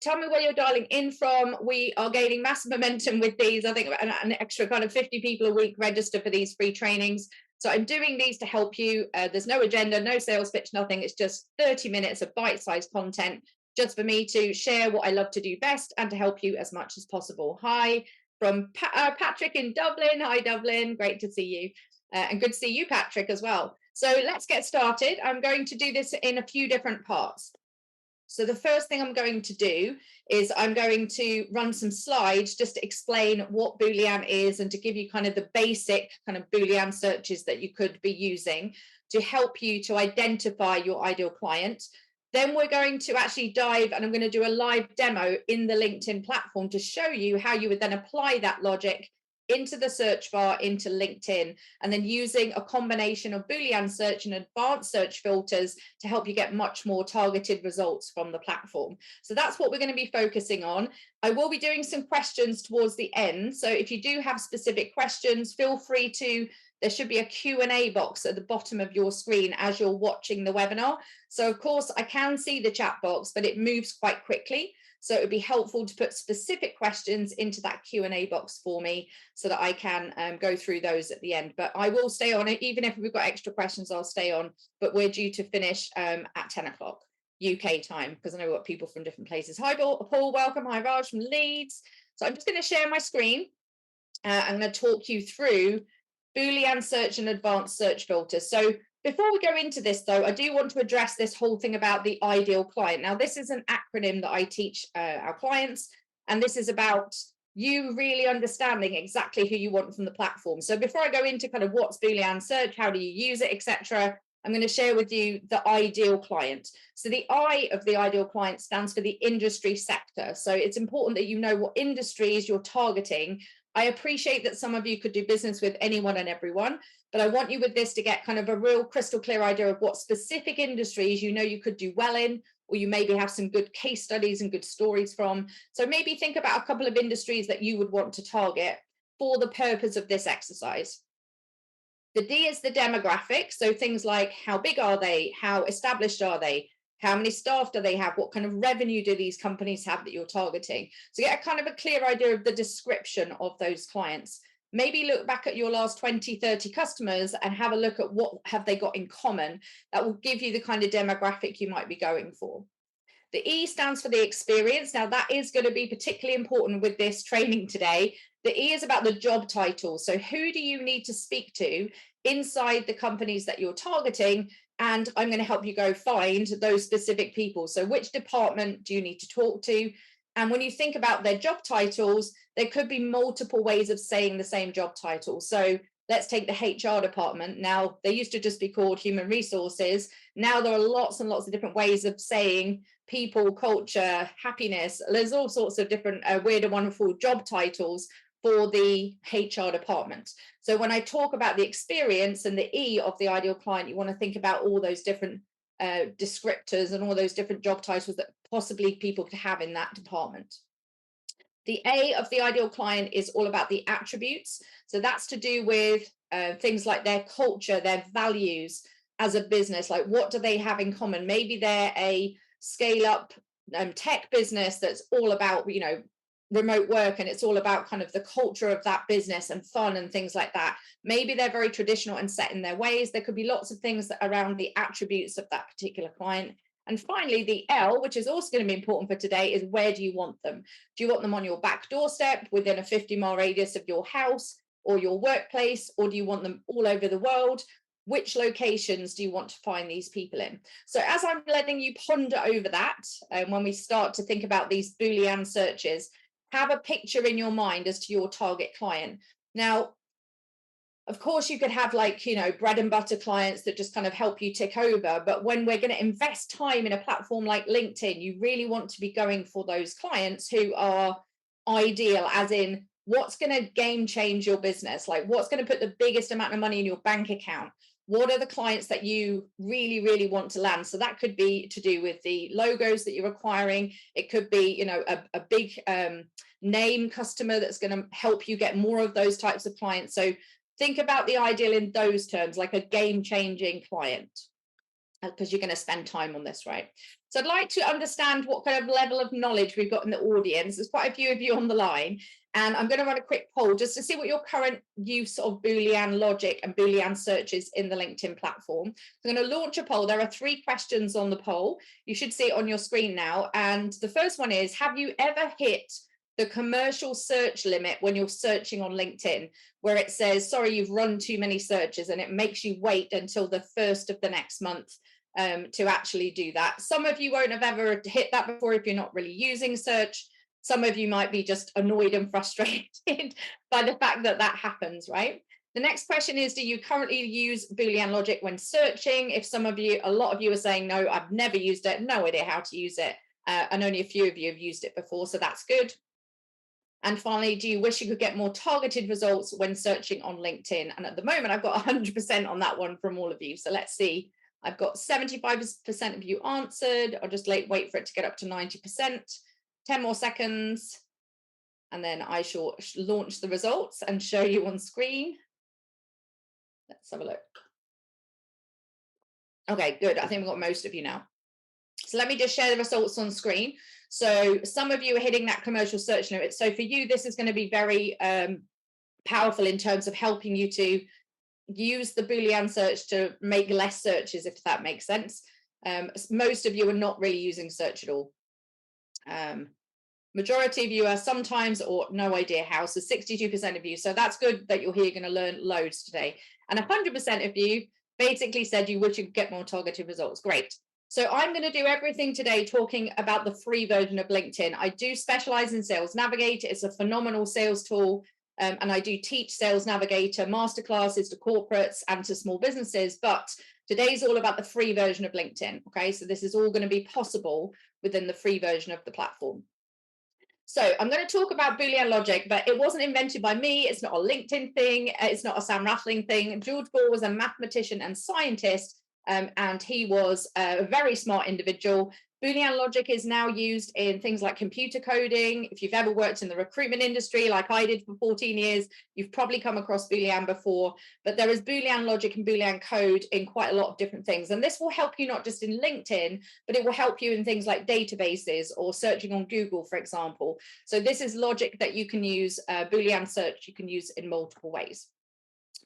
tell me where you're dialing in from. We are gaining massive momentum with these. I think an extra kind of 50 people a week register for these free trainings. So I'm doing these to help you. There's no agenda, no sales pitch, nothing. It's just 30 minutes of bite-sized content just for me to share what I love to do best and to help you as much as possible. Hi from Patrick in Dublin. Hi, Dublin. Great to see you. And good to see you, Patrick, as well. So let's get started. I'm going to do this in a few different parts. So the first thing I'm going to do is I'm going to run some slides just to explain what Boolean is and to give you kind of the basic kind of Boolean searches that you could be using to help you to identify your ideal client. Then we're going to actually dive, and I'm going to do a live demo in the LinkedIn platform to show you how you would then apply that logic into the search bar, into LinkedIn, and then using a combination of Boolean search and advanced search filters to help you get much more targeted results from the platform. So that's what we're going to be focusing on. I will be doing some questions towards the end. So if you do have specific questions, feel free to, there should be a Q&A box at the bottom of your screen as you're watching the webinar. So of course I can see the chat box, but it moves quite quickly. So it would be helpful to put specific questions into that Q&A box for me so that I can go through those at the end. But I will stay on it. Even if we've got extra questions, I'll stay on. But we're due to finish at 10 o'clock UK time, because I know we've got people from different places. Hi, Paul, welcome. Hi, Raj from Leeds. So I'm just going to share my screen. I'm going to talk you through Boolean search and advanced search filters. So before we go into this, though, I do want to address this whole thing about the ideal client. Now, this is an acronym that I teach our clients, and this is about you really understanding exactly who you want from the platform. So before I go into kind of what's Boolean search, how do you use it, etc., I'm going to share with you the ideal client. So the I of the ideal client stands for the industry sector. So it's important that you know what industries you're targeting. I appreciate that some of you could do business with anyone and everyone, but I want you with this to get kind of a real crystal clear idea of what specific industries you know you could do well in, or you maybe have some good case studies and good stories from. So maybe think about a couple of industries that you would want to target for the purpose of this exercise. The D is the demographic. So things like how big are they? How established are they? How many staff do they have? What kind of revenue do these companies have that you're targeting? So get a kind of a clear idea of the description of those clients. Maybe look back at your last 20, 30 customers and have a look at what have they got in common. That will give you the kind of demographic you might be going for. The E stands for the experience. Now that is going to be particularly important with this training today. The E is about the job title. So who do you need to speak to inside the companies that you're targeting? And I'm going to help you go find those specific people. So which department do you need to talk to? And when you think about their job titles, there could be multiple ways of saying the same job title. So let's take the HR department. Now, they used to just be called human resources. Now there are lots and lots of different ways of saying people, culture, happiness. There's all sorts of different weird and wonderful job titles for the HR department. So when I talk about the experience and the E of the ideal client, you want to think about all those different descriptors and all those different job titles that possibly people could have in that department. The A of the ideal client is all about the attributes. So that's to do with things like their culture, their values as a business, like what do they have in common? Maybe they're a scale up tech business that's all about, you know, remote work, and it's all about kind of the culture of that business and fun and things like that. Maybe they're very traditional and set in their ways. There could be lots of things that around the attributes of that particular client. And finally, the L, which is also going to be important for today, is where do you want them? Do you want them on your back doorstep within a 50-mile radius of your house or your workplace, or do you want them all over the world? Which locations do you want to find these people in? So as I'm letting you ponder over that, and when we start to think about these Boolean searches, have a picture in your mind as to your target client. Now, of course, you could have like, you know, bread and butter clients that just kind of help you tick over. But when we're going to invest time in a platform like LinkedIn, you really want to be going for those clients who are ideal, as in what's going to game change your business? Like what's going to put the biggest amount of money in your bank account? What are the clients that you really, really want to land? So that could be to do with the logos that you're acquiring. It could be, you know, a big name customer that's going to help you get more of those types of clients. So think about the ideal in those terms, like a game-changing client. because you're going to spend time on this, right? So I'd like to understand what kind of level of knowledge we've got in the audience. There's quite a few of you on the line, and I'm going to run a quick poll just to see what your current use of Boolean logic and Boolean search is in the LinkedIn platform. So I'm going to launch a poll. There are 3 questions on the poll. You should see it on your screen now. And the first one is, have you ever hit the commercial search limit when you're searching on LinkedIn, where it says, sorry, you've run too many searches, and it makes you wait until the 1st of the next month to actually do that? Some of you won't have ever hit that before if you're not really using search. Some of you might be just annoyed and frustrated by the fact that that happens, right? The next question is, do you currently use Boolean logic when searching? If some of you, a lot of you are saying, no, I've never used it, no idea how to use it. And only a few of you have used it before, so that's good. And finally, do you wish you could get more targeted results when searching on LinkedIn? And at the moment, I've got 100% on that one from all of you. So let's see. I've got 75% of you answered. I'll just wait for it to get up to 90%. 10 more seconds. And then I shall launch the results and show you on screen. Let's have a look. Okay, good. I think we've got most of you now. So let me just share the results on screen. So some of you are hitting that commercial search limit. So for you, this is going to be very powerful in terms of helping you to use the Boolean search to make less searches, if that makes sense. Most of you are not really using search at all. Majority of you are sometimes or no idea how, so 62% of you. So that's good that you're here, you're going to learn loads today. And 100% of you basically said you wish you could get more targeted results. Great. So I'm going to do everything today talking about the free version of LinkedIn. I do specialize in Sales Navigator. It's a phenomenal sales tool. And I do teach Sales Navigator masterclasses to corporates and to small businesses. But today's all about the free version of LinkedIn. Okay, so this is all going to be possible within the free version of the platform. So I'm going to talk about Boolean logic, but it wasn't invented by me. It's not a LinkedIn thing. It's not a Sam Rathling thing. George Bohr was a mathematician and scientist. And he was a very smart individual. Boolean logic is now used in things like computer coding. If you've ever worked in the recruitment industry, like I did for 14 years, you've probably come across Boolean before. But there is Boolean logic and Boolean code in quite a lot of different things. And this will help you not just in LinkedIn, but it will help you in things like databases or searching on Google, for example. So this is logic that you can use, Boolean search you can use in multiple ways.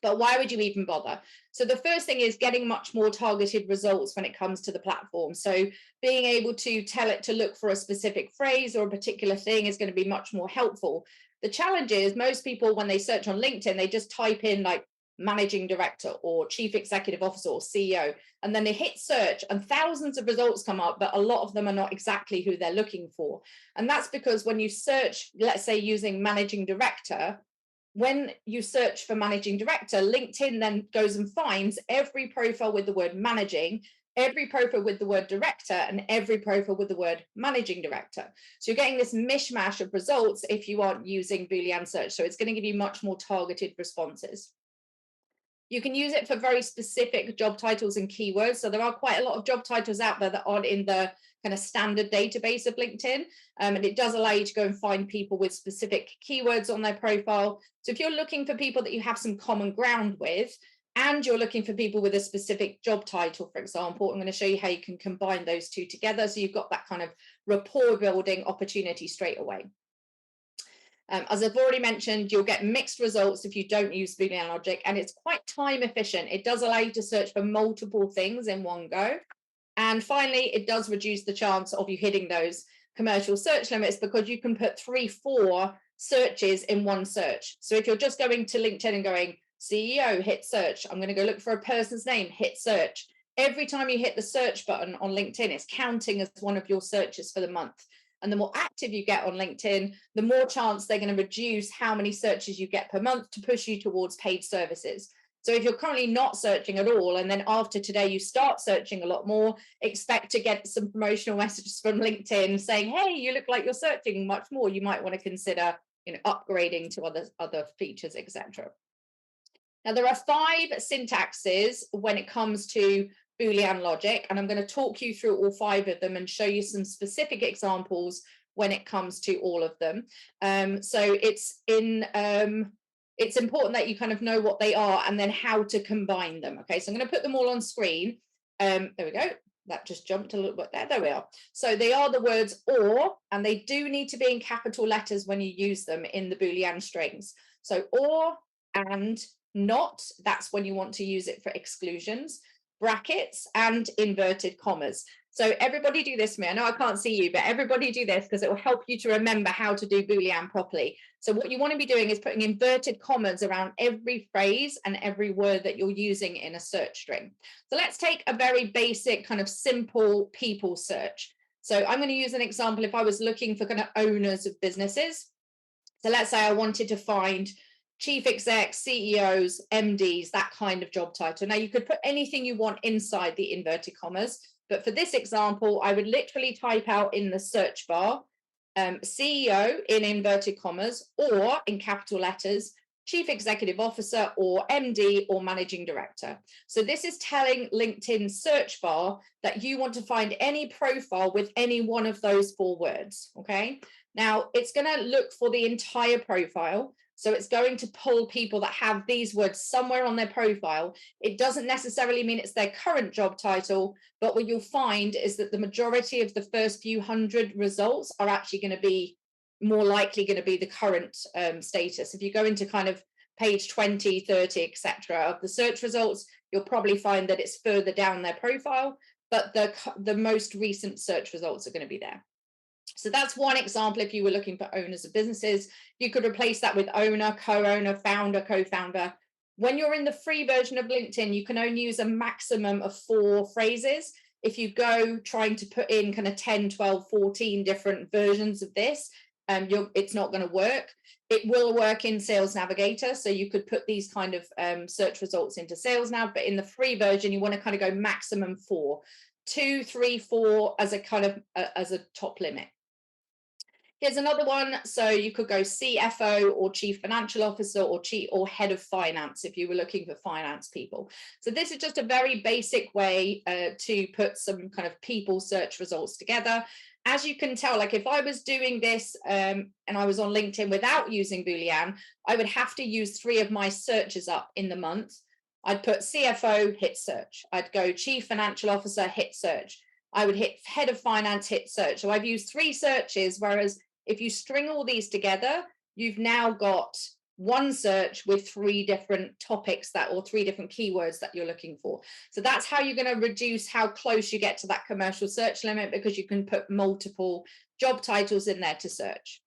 But why would you even bother? So the first thing is getting much more targeted results when it comes to the platform. So being able to tell it to look for a specific phrase or a particular thing is going to be much more helpful. The challenge is most people, when they search on LinkedIn, they just type in like managing director or chief executive officer or CEO, and then they hit search and thousands of results come up, but a lot of them are not exactly who they're looking for. And that's because when you search, let's say using managing director, when you search for managing director, LinkedIn then goes and finds every profile with the word managing, every profile with the word director, and every profile with the word managing director. So you're getting this mishmash of results if you aren't using Boolean search. So it's going to give you much more targeted responses. You can use it for very specific job titles and keywords. So there are quite a lot of job titles out there that aren't in the kind of standard database of LinkedIn. And it does allow you to go and find people with specific keywords on their profile. So if you're looking for people that you have some common ground with, and you're looking for people with a specific job title, for example, I'm going to show you how you can combine those two together. So you've got that kind of rapport building opportunity straight away. As I've already mentioned, you'll get mixed results if you don't use Boolean logic, and it's quite time efficient. It does allow you to search for multiple things in one go. And finally, it does reduce the chance of you hitting those commercial search limits because you can put 3-4 searches in one search. So if you're just going to LinkedIn and going CEO, hit search. I'm going to go look for a person's name, hit search. Every time you hit the search button on LinkedIn, it's counting as one of your searches for the month. And the more active you get on LinkedIn, the more chance they're going to reduce how many searches you get per month to push you towards paid services. So if you're currently not searching at all, and then after today you start searching a lot more, expect to get some promotional messages from LinkedIn saying, hey, you look like you're searching much more. You might want to consider, upgrading to other features, etc. Now, there are 5 syntaxes when it comes to Boolean logic, and I'm going to talk you through all 5 of them and show you some specific examples when it comes to all of them. So it's important that you kind of know what they are and then how to combine them. Okay, so I'm going to put them all on screen. There we go. That just jumped a little bit there. There we are. So they are the words or, and they do need to be in capital letters when you use them in the Boolean strings. So or, and, not, that's when you want to use it for exclusions, brackets, and inverted commas. So everybody do this for me. I know I can't see you, but everybody do this because it will help you to remember how to do Boolean properly. So what you want to be doing is putting inverted commas around every phrase and every word that you're using in a search string. So let's take a very basic kind of simple people search. So I'm going to use an example if I was looking for kind of owners of businesses. So let's say I wanted to find chief execs, CEOs, MDs, that kind of job title. Now you could put anything you want inside the inverted commas, but for this example, I would literally type out in the search bar, CEO in inverted commas, or in capital letters, Chief Executive Officer or MD or Managing Director. So this is telling LinkedIn search bar that you want to find any profile with any one of those 4 words, okay? Now it's going to look for the entire profile. So it's going to pull people that have these words somewhere on their profile. It doesn't necessarily mean it's their current job title, but what you'll find is that the majority of the first few hundred results are actually going to be more likely going to be the current status. If you go into kind of page 20, 30, etc. of the search results, you'll probably find that it's further down their profile, but the most recent search results are going to be there. So that's one example. If you were looking for owners of businesses, you could replace that with owner, co-owner, founder, co-founder. When you're in the free version of LinkedIn, you can only use a maximum of 4 phrases. If you go trying to put in kind of 10, 12, 14 different versions of this, it's not going to work. It will work in Sales Navigator. So you could put these kind of search results into Sales Nav, but in the free version, you want to kind of go maximum 4, 2, 3, 4 as a kind of as a top limit. Here's another one. So you could go CFO or Chief Financial Officer or Head of Finance if you were looking for finance people. So this is just a very basic way to put some kind of people search results together. As you can tell, like if I was doing this and I was on LinkedIn without using Boolean, I would have to use 3 of my searches up in the month. I'd put CFO, hit search. I'd go Chief Financial Officer, hit search. I would hit Head of Finance, hit search. So I've used 3 searches, whereas if you string all these together, you've now got one search with 3 different topics or 3 different keywords that you're looking for. So that's how you're going to reduce how close you get to that commercial search limit, because you can put multiple job titles in there to search.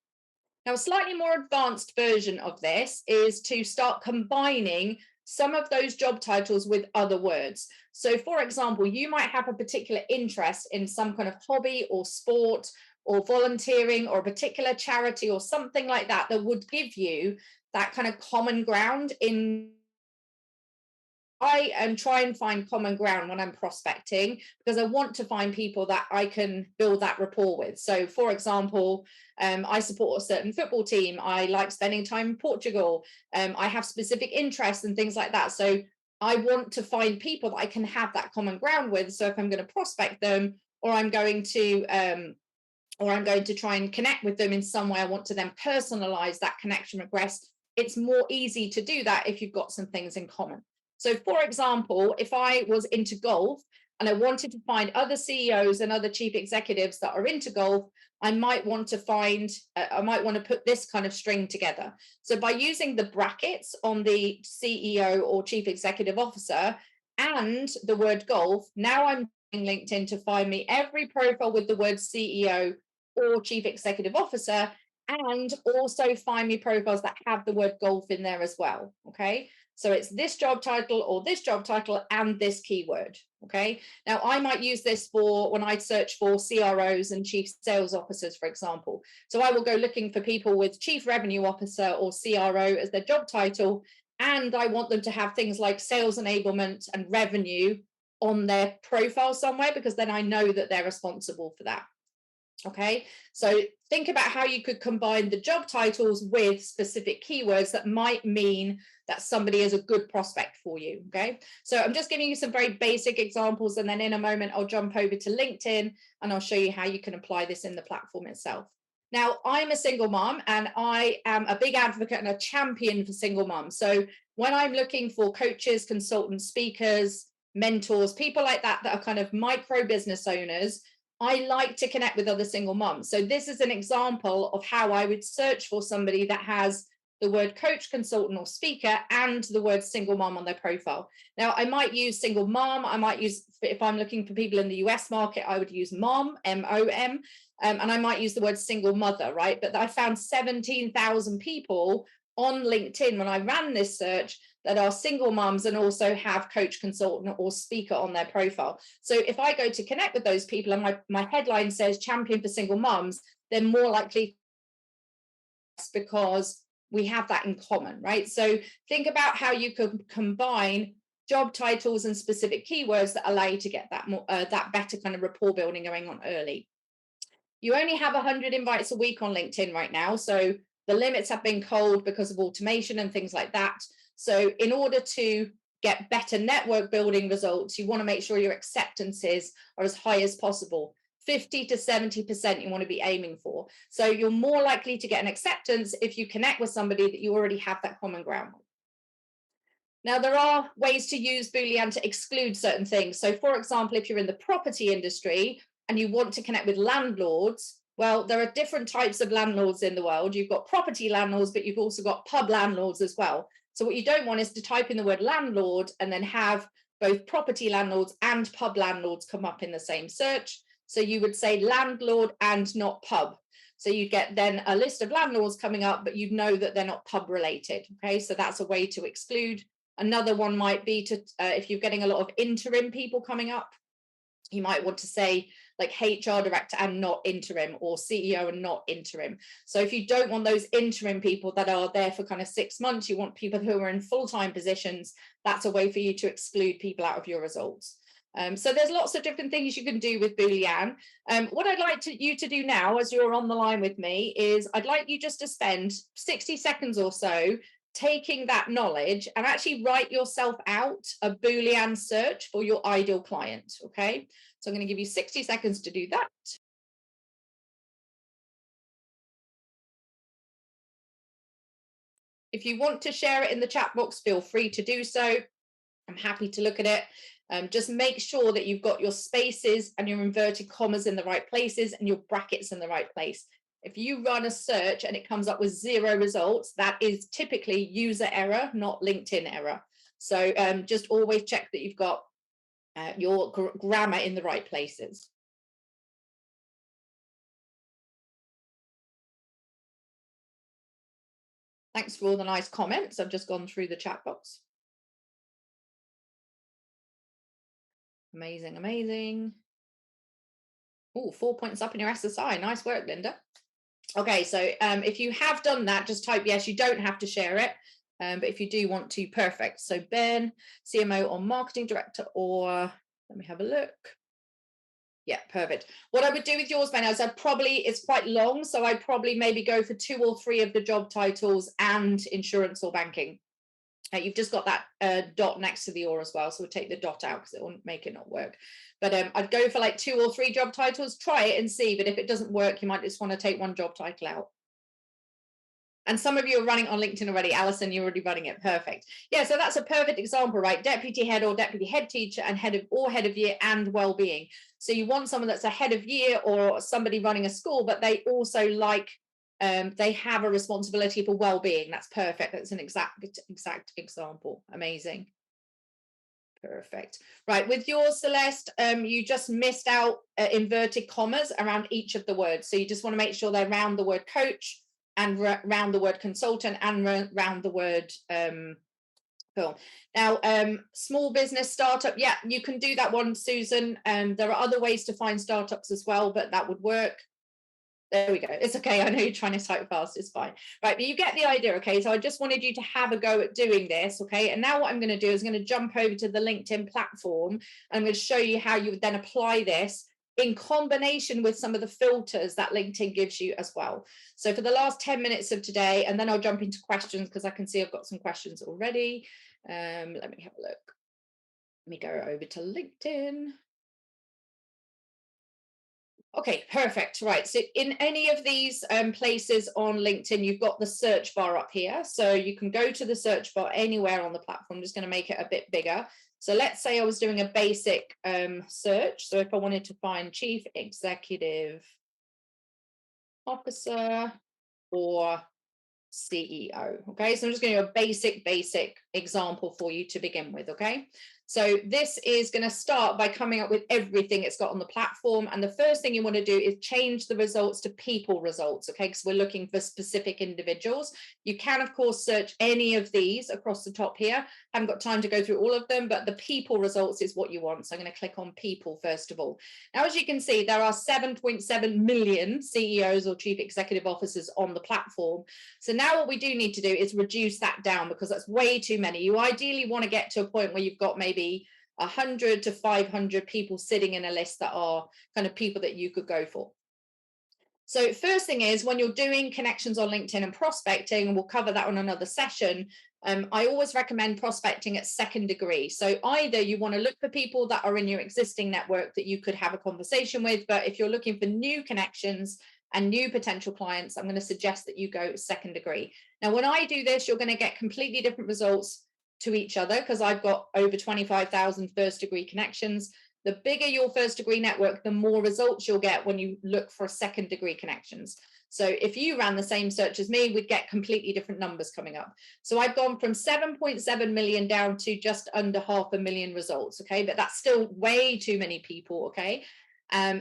Now, a slightly more advanced version of this is to start combining some of those job titles with other words. So for example, you might have a particular interest in some kind of hobby or sport or volunteering or a particular charity or something like that would give you that kind of common ground in. I am trying to find common ground when I'm prospecting, because I want to find people that I can build that rapport with. So for example, I support a certain football team. I like spending time in Portugal. I have specific interests and things like that. So I want to find people that I can have that common ground with. So if I'm going to prospect them, or I'm going to try and connect with them in some way, I want to then personalize that connection request. It's more easy to do that if you've got some things in common. So for example, if I was into golf and I wanted to find other CEOs and other chief executives that are into golf, I might want to put this kind of string together. So by using the brackets on the CEO or chief executive officer and the word golf, now I'm using LinkedIn to find me every profile with the word CEO or chief executive officer, and also find me profiles that have the word golf in there as well. Okay, so it's this job title or this job title and this keyword. Okay, now I might use this for when I search for CROs and chief sales officers, for example. So I will go looking for people with chief revenue officer or CRO as their job title, and I want them to have things like sales enablement and revenue on their profile somewhere, because then I know that they're responsible for that. Okay, so think about how you could combine the job titles with specific keywords that might mean that somebody is a good prospect for you. Okay, so I'm just giving you some very basic examples, and then in a moment I'll jump over to LinkedIn and I'll show you how you can apply this in the platform itself. Now, I'm a single mom, and I am a big advocate and a champion for single moms. So when I'm looking for coaches, consultants, speakers, mentors, people like that are kind of micro business owners. I like to connect with other single moms. So this is an example of how I would search for somebody that has the word coach, consultant, or speaker, and the word single mom on their profile. Now, I might use single mom. I might use, if I'm looking for people in the US market, I would use mom, M-O-M, and I might use the word single mother, right? But I found 17,000 people on LinkedIn when I ran this search that are single moms and also have coach, consultant, or speaker on their profile. So if I go to connect with those people and my headline says champion for single moms, they're more likely, because we have that in common, right? So think about how you could combine job titles and specific keywords that allow you to get that more, that better kind of rapport building going on early. You only have 100 invites a week on LinkedIn right now, so the limits have been culled because of automation and things like that. So in order to get better network building results, you want to make sure your acceptances are as high as possible. 50 to 70% you want to be aiming for. So you're more likely to get an acceptance if you connect with somebody that you already have that common ground with. Now, there are ways to use Boolean to exclude certain things. So for example, if you're in the property industry and you want to connect with landlords, well, there are different types of landlords in the world. You've got property landlords, but you've also got pub landlords as well. So what you don't want is to type in the word landlord and then have both property landlords and pub landlords come up in the same search. So you would say landlord and not pub. So you get then a list of landlords coming up, but you know that they're not pub related. Okay, so that's a way to exclude. Another one might be to, if you're getting a lot of interim people coming up, you might want to say like HR director and not interim, or CEO and not interim. So if you don't want those interim people that are there for kind of 6 months, you want people who are in full-time positions, that's a way for you to exclude people out of your results. So there's lots of different things you can do with Boolean. What I'd like you to do now, as you're on the line with me, is I'd like you just to spend 60 seconds or so taking that knowledge and actually write yourself out a Boolean search for your ideal client, okay? So I'm going to give you 60 seconds to do that. If you want to share it in the chat box, feel free to do so. I'm happy to look at it. Just make sure that you've got your spaces and your inverted commas in the right places and your brackets in the right place. If you run a search and it comes up with 0 results, that is typically user error, not LinkedIn error. So just always check that you've got your grammar in the right places. Thanks for all the nice comments. I've just gone through the chat box. Amazing, amazing. Oh, 4 points up in your SSI. Nice work, Linda. Okay, so if you have done that, just type yes. You don't have to share it, but if you do want to, perfect. So Ben, CMO or marketing director, or let me have a look. Yeah, perfect. What I would do with yours, Ben, is it's quite long, so I'd probably maybe go for 2 or 3 of the job titles and insurance or banking. You've just got that dot next to the or as well, so we'll take the dot out because it won't make it not work. But I'd go for like 2 or 3 job titles, try it and see, but if it doesn't work, you might just want to take 1 job title out. And some of you are running on LinkedIn already. Alison, you're already running it. Perfect. Yeah, so that's a perfect example, right? Deputy head or deputy head teacher and head of year and well-being. So you want someone that's a head of year or somebody running a school, but they also like they have a responsibility for well-being. That's perfect. That's an exact example. Amazing. Perfect. Right, with yours, Celeste, you just missed out inverted commas around each of the words. So you just want to make sure they're around the word coach and around the word consultant and around the word cool. Now, small business startup, yeah, you can do that one, Susan. There are other ways to find startups as well, but that would work. There we go. It's okay. I know you're trying to type fast. It's fine. Right, but you get the idea, okay? So I just wanted you to have a go at doing this, okay? And now what I'm going to do is I'm going to jump over to the LinkedIn platform. And I'm going to show you how you would then apply this in combination with some of the filters that LinkedIn gives you as well. So for the last 10 minutes of today, and then I'll jump into questions because I can see I've got some questions already. Let me have a look. Let me go over to LinkedIn. Okay, perfect. Right. So in any of these places on LinkedIn, you've got the search bar up here. So you can go to the search bar anywhere on the platform. I'm just going to make it a bit bigger. So let's say I was doing a basic search. So if I wanted to find Chief Executive Officer or CEO. Okay, so I'm just going to do a basic example for you to begin with. Okay, so this is going to start by coming up with everything it's got on the platform. And the first thing you want to do is change the results to people results. Okay, because we're looking for specific individuals. You can, of course, search any of these across the top here. I haven't got time to go through all of them, but the people results is what you want. So I'm going to click on people first of all. Now, as you can see, there are 7.7 million CEOs or chief executive officers on the platform. So now what we do need to do is reduce that down because that's way too many. You ideally want to get to a point where you've got maybe 100 to 500 people sitting in a list that are kind of people that you could go for. So first thing is when you're doing connections on LinkedIn and prospecting, and we'll cover that on another session, I always recommend prospecting at second degree. So either you want to look for people that are in your existing network that you could have a conversation with, but if you're looking for new connections and new potential clients, I'm going to suggest that you go second degree. Now, when I do this, you're going to get completely different results to each other because I've got over 25,000 first degree connections. The bigger your first degree network, the more results you'll get when you look for second degree connections. So if you ran the same search as me, we'd get completely different numbers coming up. So I've gone from 7.7 million down to just under 500,000 results. Okay, but that's still way too many people. Okay.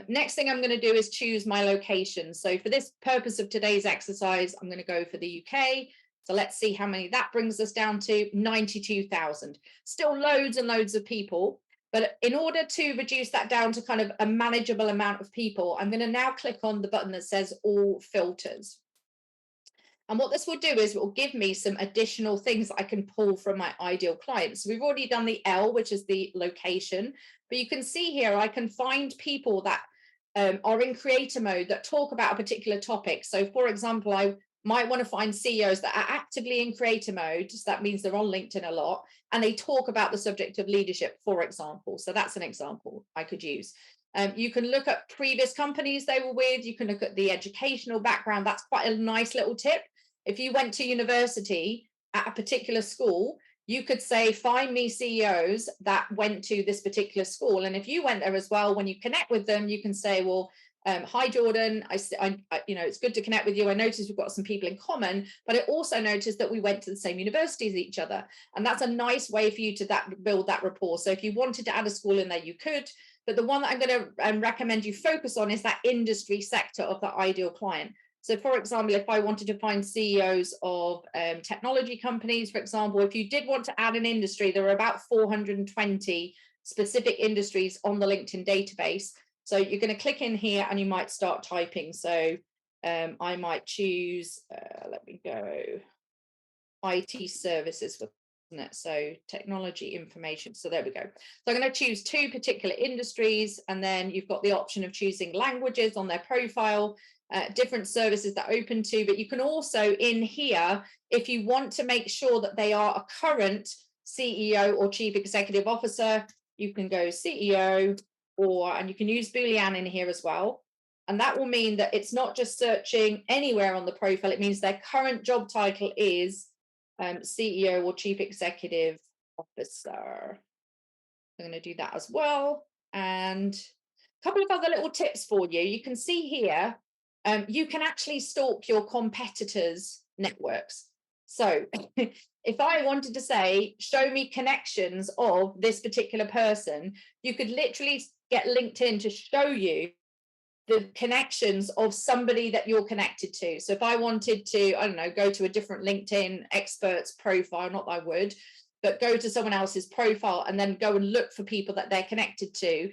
Next thing I'm going to do is choose my location. So for this purpose of today's exercise, I'm going to go for the UK. So let's see how many that brings us down to. 92,000. Still loads and loads of people. But in order to reduce that down to kind of a manageable amount of people, I'm going to now click on the button that says all filters. And what this will do is it will give me some additional things that I can pull from my ideal clients. So we've already done the L, which is the location, but you can see here I can find people that are in creator mode that talk about a particular topic. So for example, I might want to find CEOs that are actively in creator mode. So that means they're on LinkedIn a lot and they talk about the subject of leadership, for example. So that's an example I could use. You can look at previous companies they were with. You can look at the educational background. That's quite a nice little tip. If you went to university at a particular school, you could say, find me CEOs that went to this particular school. And if you went there as well, when you connect with them, you can say, well, hi, Jordan, it's good to connect with you. I noticed we've got some people in common, but I also noticed that we went to the same university as each other. And that's a nice way for you to build that rapport. So if you wanted to add a school in there, you could. But the one that I'm going to recommend you focus on is that industry sector of the ideal client. So for example, if I wanted to find CEOs of technology companies, for example, if you did want to add an industry, there are about 420 specific industries on the LinkedIn database. So you're going to click in here and you might start typing. So I might choose, let me go, IT services, wasn't it? So technology information. So there we go. So I'm going to choose 2 particular industries, and then you've got the option of choosing languages on their profile, different services that open to, but you can also in here, if you want to make sure that they are a current CEO or chief executive officer, you can go CEO, and you can use Boolean in here as well. And that will mean that it's not just searching anywhere on the profile. It means their current job title is CEO or chief executive officer. I'm going to do that as well. And a couple of other little tips for you. You can see here, you can actually stalk your competitors' networks. So if I wanted to say, show me connections of this particular person, you could literally get LinkedIn to show you the connections of somebody that you're connected to. So if I wanted to, I don't know, go to a different LinkedIn expert's profile, not that I would, but go to someone else's profile and then go and look for people that they're connected to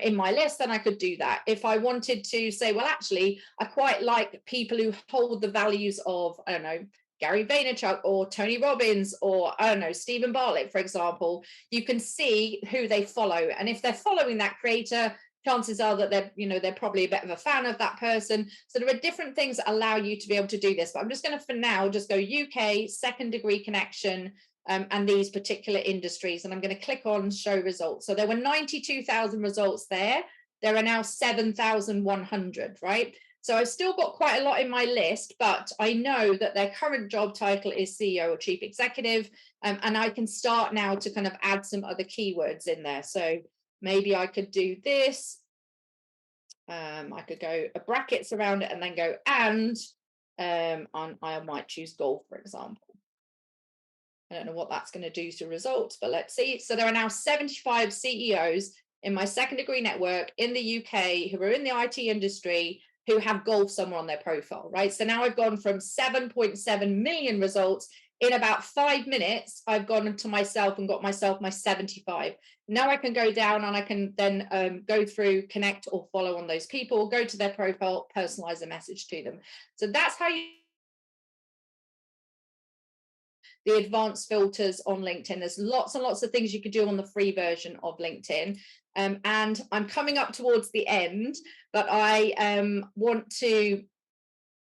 in my list, then I could do that. If I wanted to say, well, actually, I quite like people who hold the values of, I don't know, Gary Vaynerchuk or Tony Robbins or, I don't know, Stephen Bartlett, for example, you can see who they follow. And if they're following that creator, chances are that they're probably a bit of a fan of that person. So there are different things that allow you to be able to do this. But I'm just going to, for now, just go UK, second degree connection, and these particular industries. And I'm going to click on show results. So there were 92,000 results there. There are now 7,100, right? So I've still got quite a lot in my list, but I know that their current job title is CEO or Chief Executive, and I can start now to kind of add some other keywords in there. So maybe I could do this. I could go brackets around it and then go and I might choose golf, for example. I don't know what that's going to do to results, but let's see. So there are now 75 CEOs in my second degree network in the UK who are in the IT industry who have golf somewhere on their profile, right? So now I've gone from 7.7 million results. In about 5 minutes, I've gone to myself and got myself my 75. Now I can go down and I can then go through, connect or follow on those people, go to their profile, personalize a message to them. So that's how you the advanced filters on LinkedIn. There's lots and lots of things you could do on the free version of LinkedIn. And I'm coming up towards the end, but I want to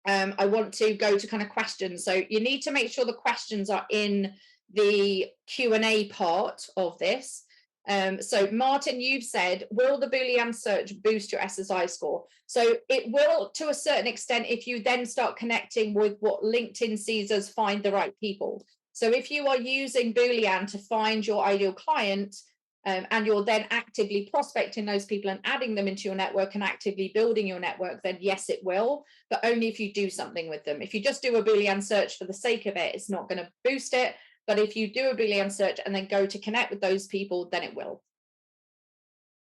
go to kind of questions. So you need to make sure the questions are in the Q&A part of this. So Martin, you've said, will the Boolean search boost your SSI score? So it will to a certain extent if you then start connecting with what LinkedIn sees as find the right people. So if you are using Boolean to find your ideal client, and you're then actively prospecting those people and adding them into your network and actively building your network, then yes, it will, but only if you do something with them. If you just do a Boolean search for the sake of it, it's not going to boost it. But if you do a Boolean search and then go to connect with those people, then it will.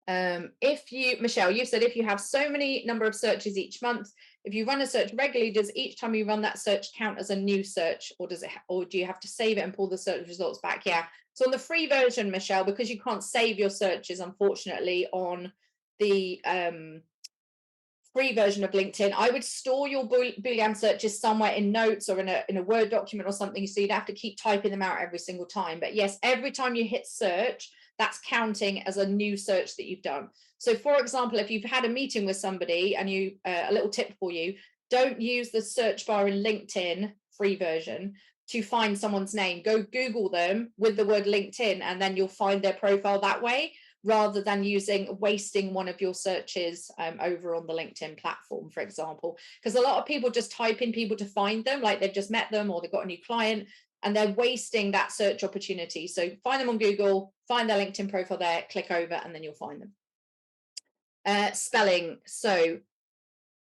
Michelle, you said if you have so many number of searches each month, if you run a search regularly, does each time you run that search count as a new search, or do you have to save it and pull the search results back? Yeah. So on the free version, Michelle, because you can't save your searches, unfortunately, on the free version of LinkedIn, I would store your Boolean searches somewhere in notes or in a Word document or something, so you'd have to keep typing them out every single time. But yes, every time you hit search, that's counting as a new search that you've done. So for example, if you've had a meeting with somebody and a little tip for you, don't use the search bar in LinkedIn free version to find someone's name. Go Google them with the word LinkedIn, and then you'll find their profile that way, rather than wasting one of your searches over on the LinkedIn platform, for example. Because a lot of people just type in people to find them, like they've just met them or they've got a new client, and they're wasting that search opportunity. So find them on Google, find their LinkedIn profile there, click over, and then you'll find them. Spelling. So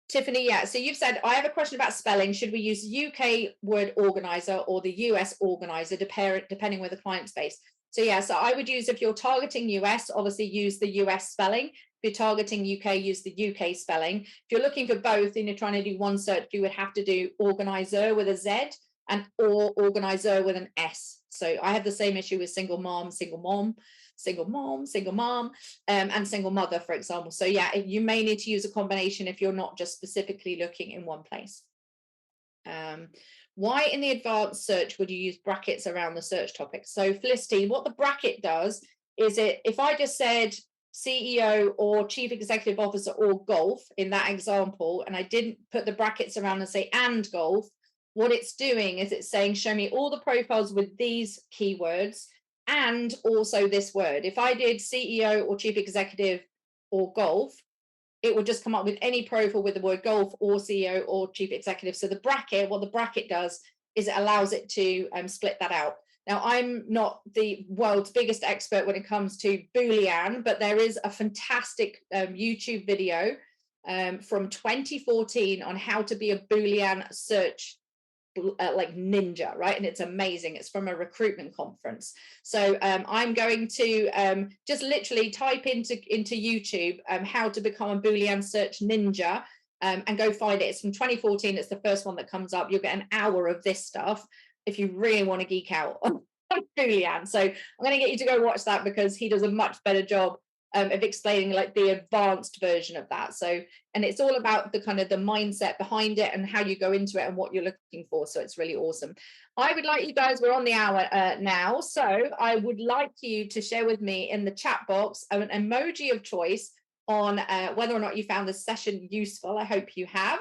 Tiffany, yeah, so you've said, I have a question about spelling. Should we use UK word organizer or the US organizer, depending where the client's based? So yeah, so I would use, if you're targeting US, obviously use the US spelling. If you're targeting UK, use the UK spelling. If you're looking for both and you're trying to do one search, you would have to do organizer with a Z or organizer with an S. So I have the same issue with single mom, and single mother, for example. So yeah, you may need to use a combination if you're not just specifically looking in one place. Why in the advanced search would you use brackets around the search topic? So Felicity, what the bracket does is if I just said CEO or Chief Executive Officer or golf in that example, and I didn't put the brackets around and say and golf, what it's doing is it's saying, show me all the profiles with these keywords and also this word. If I did CEO or Chief Executive or golf, it would just come up with any profile with the word golf or CEO or Chief Executive. So the bracket, what the bracket does is it allows it to split that out. Now, I'm not the world's biggest expert when it comes to Boolean, but there is a fantastic YouTube video from 2014 on how to be a Boolean search like ninja, right? And it's amazing. It's from a recruitment conference. So I'm going to just literally type into YouTube how to become a Boolean search ninja and go find it. It's from 2014. It's the first one that comes up. You'll get an hour of this stuff if you really want to geek out on Boolean. So I'm going to get you to go watch that, because he does a much better job of explaining like the advanced version of that. So, and it's all about the kind of the mindset behind it and how you go into it and what you're looking for. So it's really awesome. I would like you guys, we're on the hour now. So I would like you to share with me in the chat box an emoji of choice on whether or not you found this session useful. I hope you have.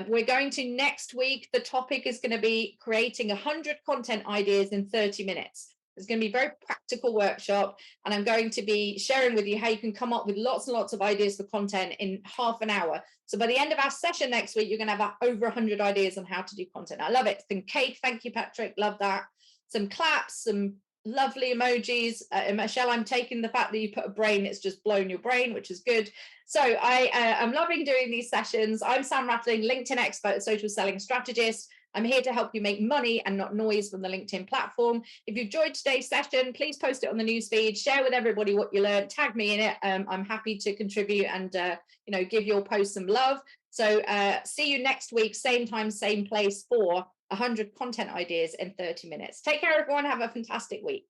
We're going to next week. The topic is going to be creating 100 content ideas in 30 minutes. It's going to be a very practical workshop, and I'm going to be sharing with you how you can come up with lots and lots of ideas for content in half an hour. So by the end of our session next week, you're going to have over 100 ideas on how to do content. I love it. Some cake. Thank you, Patrick. Love that. Some claps, some lovely emojis. Michelle, I'm taking the fact that you put a brain, it's just blown your brain, which is good. So I'm loving doing these sessions. I'm Sam Rattling, LinkedIn expert, social selling strategist. I'm here to help you make money and not noise from the LinkedIn platform. If you enjoyed today's session, please post it on the newsfeed, share with everybody what you learned, tag me in it. I'm happy to contribute and give your post some love. So see you next week, same time, same place, for 100 content ideas in 30 minutes. Take care, everyone. Have a fantastic week.